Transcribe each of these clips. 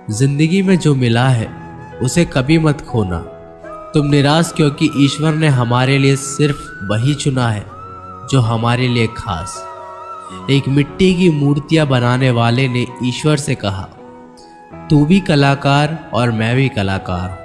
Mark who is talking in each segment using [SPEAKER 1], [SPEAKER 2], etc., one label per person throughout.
[SPEAKER 1] जिंदगी में जो मिला है उसे कभी मत खोना। तुम निराश क्योंकि ईश्वर ने हमारे लिए सिर्फ वही चुना है जो हमारे लिए खास। एक मिट्टी की मूर्तियां बनाने वाले ने ईश्वर से कहा, तू भी कलाकार और मैं भी कलाकार।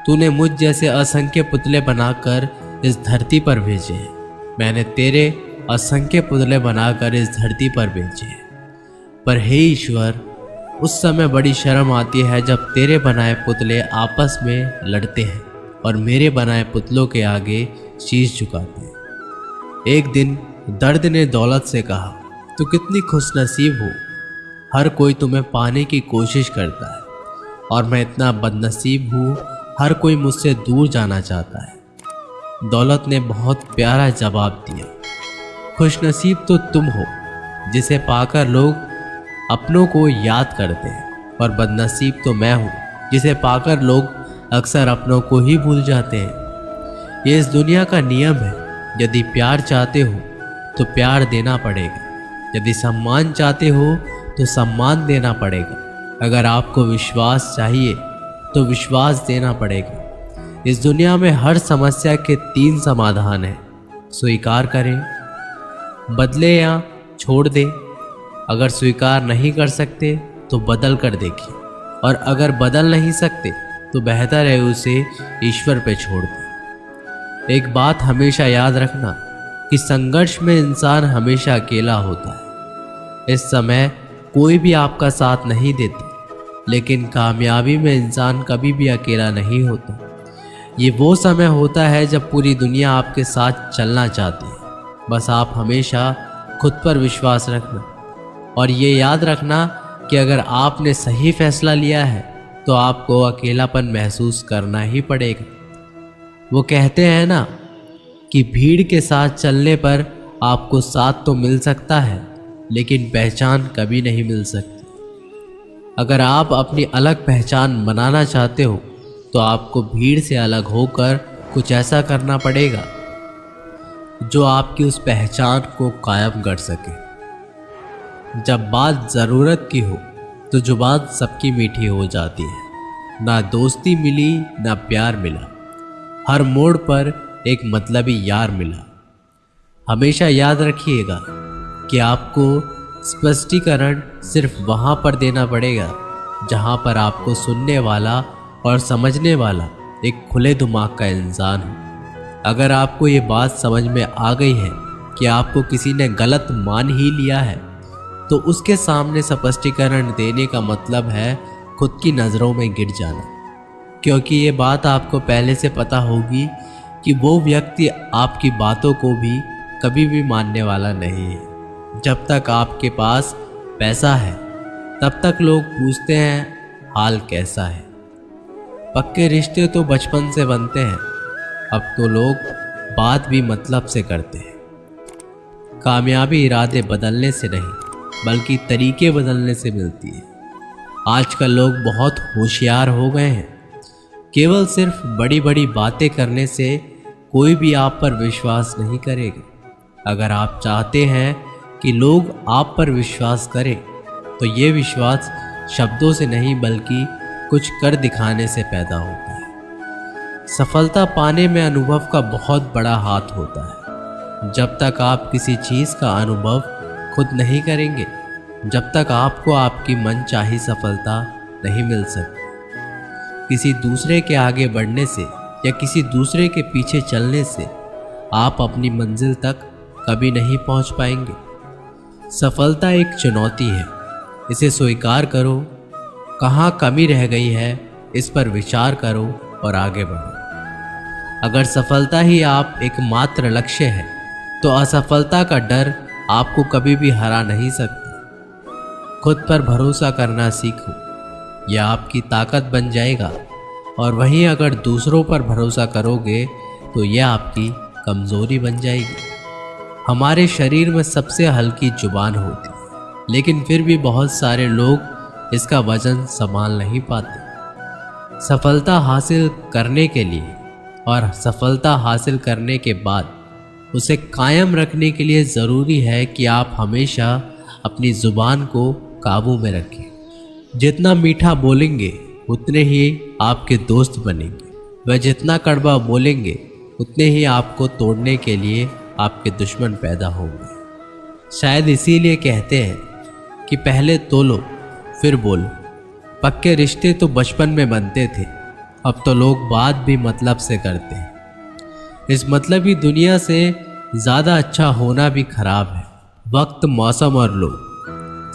[SPEAKER 1] तूने मुझ जैसे असंख्य पुतले बनाकर इस धरती पर भेजे हैं, मैंने तेरे असंख्य पुतले बनाकर इस धरती पर भेजे हैं। पर हे ईश्वर, उस समय बड़ी शर्म आती है जब तेरे बनाए पुतले आपस में लड़ते हैं और मेरे बनाए पुतलों के आगे शीश झुकाते हैं। एक दिन दर्द ने दौलत से कहा, तू कितनी खुशनसीब हो, हर कोई तुम्हें पाने की कोशिश करता है और मैं इतना बदनसीब हूँ, हर कोई मुझसे दूर जाना चाहता है। दौलत ने बहुत प्यारा जवाब दिया, खुशनसीब तो तुम हो जिसे पाकर लोग अपनों को याद करते हैं, और बदनसीब तो मैं हूँ जिसे पाकर लोग अक्सर अपनों को ही भूल जाते हैं। ये इस दुनिया का नियम है, यदि प्यार चाहते हो तो प्यार देना पड़ेगा, यदि सम्मान चाहते हो तो सम्मान देना पड़ेगा, अगर आपको विश्वास चाहिए तो विश्वास देना पड़ेगा। इस दुनिया में हर समस्या के 3 समाधान हैं, स्वीकार करें, बदले या छोड़ दें। अगर स्वीकार नहीं कर सकते तो बदल कर देखिए, और अगर बदल नहीं सकते तो बेहतर है उसे ईश्वर पे छोड़ दें। एक बात हमेशा याद रखना कि संघर्ष में इंसान हमेशा अकेला होता है। इस समय कोई भी आपका साथ नहीं देता, लेकिन कामयाबी में इंसान कभी भी अकेला नहीं होता। ये वो समय होता है जब पूरी दुनिया आपके साथ चलना चाहती है। बस आप हमेशा खुद पर विश्वास रखना और ये याद रखना कि अगर आपने सही फैसला लिया है तो आपको अकेलापन महसूस करना ही पड़ेगा। वो कहते हैं ना कि भीड़ के साथ चलने पर आपको साथ तो मिल सकता है, लेकिन पहचान कभी नहीं मिल सकती। अगर आप अपनी अलग पहचान बनाना चाहते हो तो आपको भीड़ से अलग होकर कुछ ऐसा करना पड़ेगा जो आपकी उस पहचान को कायम कर सके। जब बात ज़रूरत की हो तो जुबान सबकी मीठी हो जाती है। ना दोस्ती मिली ना प्यार मिला, हर मोड़ पर एक मतलबी यार मिला। हमेशा याद रखिएगा कि आपको स्पष्टीकरण सिर्फ वहाँ पर देना पड़ेगा जहाँ पर आपको सुनने वाला और समझने वाला एक खुले दिमाग का इंसान हो। अगर आपको ये बात समझ में आ गई है कि आपको किसी ने गलत मान ही लिया है, तो उसके सामने स्पष्टीकरण देने का मतलब है खुद की नज़रों में गिर जाना, क्योंकि ये बात आपको पहले से पता होगी कि वो व्यक्ति आपकी बातों को भी कभी भी मानने वाला नहीं है। जब तक आपके पास पैसा है तब तक लोग पूछते हैं हाल कैसा है। पक्के रिश्ते तो बचपन से बनते हैं, अब तो लोग बात भी मतलब से करते हैं। कामयाबी इरादे बदलने से नहीं बल्कि तरीके बदलने से मिलती है। आजकल लोग बहुत होशियार हो गए हैं, केवल सिर्फ बड़ी बड़ी बातें करने से कोई भी आप पर विश्वास नहीं करेगा। अगर आप चाहते हैं कि लोग आप पर विश्वास करें तो ये विश्वास शब्दों से नहीं बल्कि कुछ कर दिखाने से पैदा होता है। सफलता पाने में अनुभव का बहुत बड़ा हाथ होता है। जब तक आप किसी चीज़ का अनुभव खुद नहीं करेंगे, जब तक आपको आपकी मनचाही सफलता नहीं मिल सकती। किसी दूसरे के आगे बढ़ने से या किसी दूसरे के पीछे चलने से आप अपनी मंजिल तक कभी नहीं पहुंच पाएंगे। सफलता एक चुनौती है, इसे स्वीकार करो। कहाँ कमी रह गई है इस पर विचार करो और आगे बढ़ो। अगर सफलता ही आप एकमात्र लक्ष्य है तो असफलता का डर आपको कभी भी हरा नहीं सकता। खुद पर भरोसा करना सीखो, यह आपकी ताकत बन जाएगा, और वहीं अगर दूसरों पर भरोसा करोगे तो यह आपकी कमज़ोरी बन जाएगी। हमारे शरीर में सबसे हल्की जुबान होती है, लेकिन फिर भी बहुत सारे लोग इसका वजन संभाल नहीं पाते। सफलता हासिल करने के लिए और सफलता हासिल करने के बाद उसे कायम रखने के लिए ज़रूरी है कि आप हमेशा अपनी ज़ुबान को काबू में रखें। जितना मीठा बोलेंगे उतने ही आपके दोस्त बनेंगे, वह जितना कड़वा बोलेंगे उतने ही आपको तोड़ने के लिए आपके दुश्मन पैदा होंगे। शायद इसीलिए कहते हैं कि पहले तोलो फिर बोलो। पक्के रिश्ते तो बचपन में बनते थे, अब तो लोग बात भी मतलब से करते हैं। इस मतलबी दुनिया से ज़्यादा अच्छा होना भी खराब है। वक्त, मौसम और लोग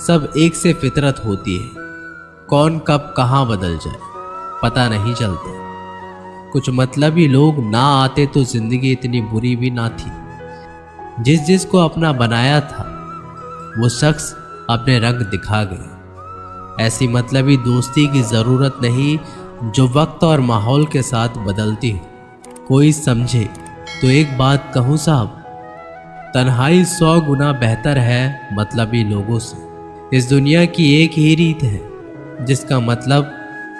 [SPEAKER 1] सब एक से फितरत होती है। कौन कब कहाँ बदल जाए पता नहीं चलता। कुछ मतलबी लोग ना आते तो जिंदगी इतनी बुरी भी ना थी। जिस को अपना बनाया था वो शख्स अपने रंग दिखा गए। ऐसी मतलबी दोस्ती की ज़रूरत नहीं जो वक्त और माहौल के साथ बदलती हो। कोई समझे तो एक बात कहूँ साहब, तन्हाई 100 गुना बेहतर है मतलबी लोगों से। इस दुनिया की एक ही रीत है जिसका मतलब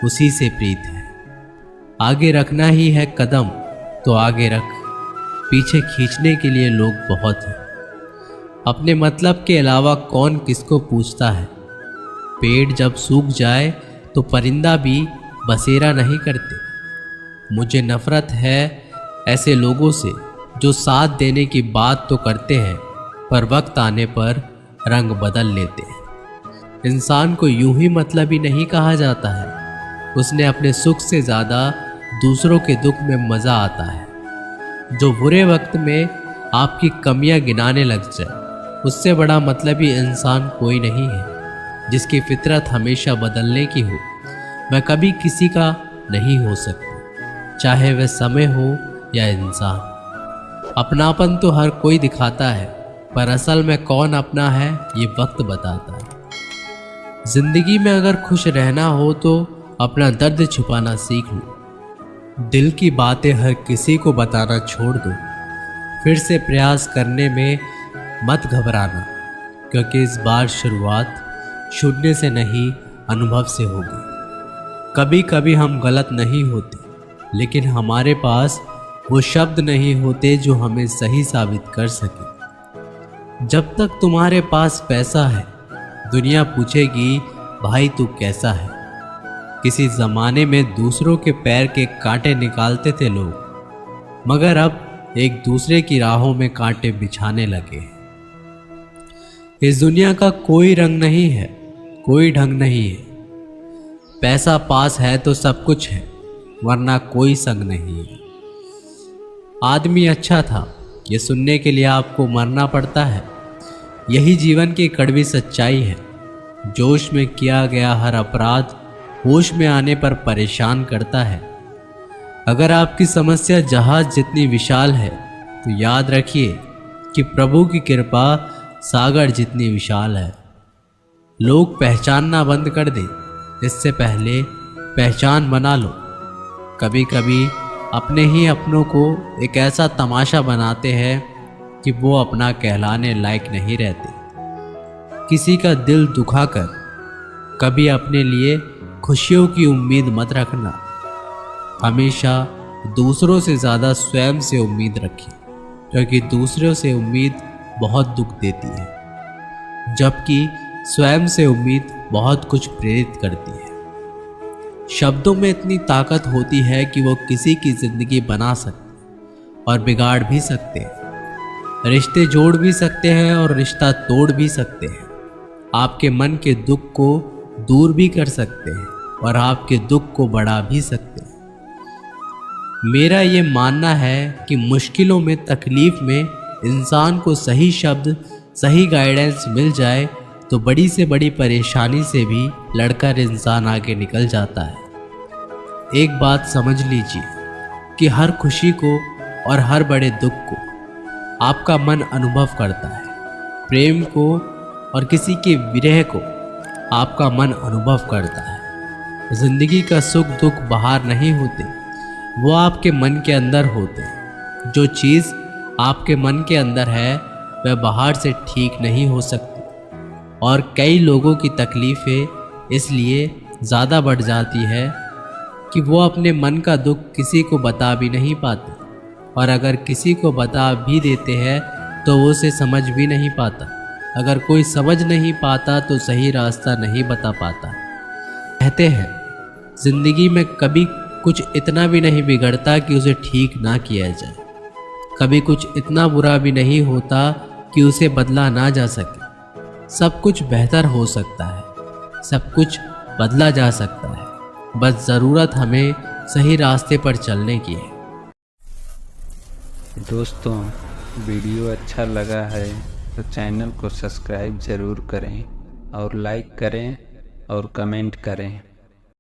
[SPEAKER 1] उसी से प्रीत है। आगे रखना ही है कदम तो आगे रख, पीछे खींचने के लिए लोग बहुत हैं। अपने मतलब के अलावा कौन किसको पूछता है। पेड़ जब सूख जाए तो परिंदा भी बसेरा नहीं करते। मुझे नफरत है ऐसे लोगों से जो साथ देने की बात तो करते हैं पर वक्त आने पर रंग बदल लेते हैं। इंसान को यूं ही मतलबी नहीं कहा जाता है, उसने अपने सुख से ज़्यादा दूसरों के दुख में मज़ा आता है। जो बुरे वक्त में आपकी कमियां गिनाने लग जाए उससे बड़ा मतलबी इंसान कोई नहीं है। जिसकी फितरत हमेशा बदलने की हो वह कभी किसी का नहीं हो सकता, चाहे वह समय हो या इंसान। अपनापन तो हर कोई दिखाता है पर असल में कौन अपना है ये वक्त बताता है। जिंदगी में अगर खुश रहना हो तो अपना दर्द छुपाना सीख लो। दिल की बातें हर किसी को बताना छोड़ दो। फिर से प्रयास करने में मत घबराना, क्योंकि इस बार शुरुआत शून्य से नहीं अनुभव से होगी। कभी कभी हम गलत नहीं होते, लेकिन हमारे पास वो शब्द नहीं होते जो हमें सही साबित कर सके। जब तक तुम्हारे पास पैसा है दुनिया पूछेगी भाई तू कैसा है। किसी ज़माने में दूसरों के पैर के कांटे निकालते थे लोग, मगर अब एक दूसरे की राहों में कांटे बिछाने लगे। इस दुनिया का कोई रंग नहीं है, कोई ढंग नहीं है। पैसा पास है तो सब कुछ है, वरना कोई संग नहीं है। आदमी अच्छा था ये सुनने के लिए आपको मरना पड़ता है। यही जीवन की कड़वी सच्चाई है। जोश में किया गया हर अपराध होश में आने पर परेशान करता है। अगर आपकी समस्या जहाज जितनी विशाल है तो याद रखिए कि प्रभु की कृपा सागर जितनी विशाल है। लोग पहचानना बंद कर दे इससे पहले पहचान बना लो। कभी कभी अपने ही अपनों को एक ऐसा तमाशा बनाते हैं कि वो अपना कहलाने लायक नहीं रहते। किसी का दिल दुखाकर कभी अपने लिए खुशियों की उम्मीद मत रखना। हमेशा दूसरों से ज़्यादा स्वयं से उम्मीद रखिए, क्योंकि दूसरों से उम्मीद बहुत दुख देती है, जबकि स्वयं से उम्मीद बहुत कुछ प्रेरित करती है। शब्दों में इतनी ताकत होती है कि वो किसी की ज़िंदगी बना सकते और बिगाड़ भी सकते हैं। रिश्ते जोड़ भी सकते हैं और रिश्ता तोड़ भी सकते हैं। आपके मन के दुख को दूर भी कर सकते हैं और आपके दुख को बढ़ा भी सकते हैं। मेरा ये मानना है कि मुश्किलों में, तकलीफ में इंसान को सही शब्द, सही गाइडेंस मिल जाए तो बड़ी से बड़ी परेशानी से भी लड़कर इंसान आगे निकल जाता है। एक बात समझ लीजिए कि हर खुशी को और हर बड़े दुख को आपका मन अनुभव करता है। प्रेम को और किसी के विरह को आपका मन अनुभव करता है। जिंदगी का सुख दुख बाहर नहीं होते, वो आपके मन के अंदर होते हैं। जो चीज़ आपके मन के अंदर है वह बाहर से ठीक नहीं हो सकती। और कई लोगों की तकलीफ़ें इसलिए ज़्यादा बढ़ जाती है कि वो अपने मन का दुख किसी को बता भी नहीं पाते, और अगर किसी को बता भी देते हैं तो वो उसे समझ भी नहीं पाता। अगर कोई समझ नहीं पाता तो सही रास्ता नहीं बता पाता। कहते हैं जिंदगी में कभी कुछ इतना भी नहीं बिगड़ता कि उसे ठीक ना किया जाए, कभी कुछ इतना बुरा भी नहीं होता कि उसे बदला ना जा सके। सब कुछ बेहतर हो सकता है, सब कुछ बदला जा सकता है, बस ज़रूरत हमें सही रास्ते पर चलने की है।
[SPEAKER 2] दोस्तों, वीडियो अच्छा लगा है तो चैनल को सब्सक्राइब ज़रूर करें और लाइक करें और कमेंट करें।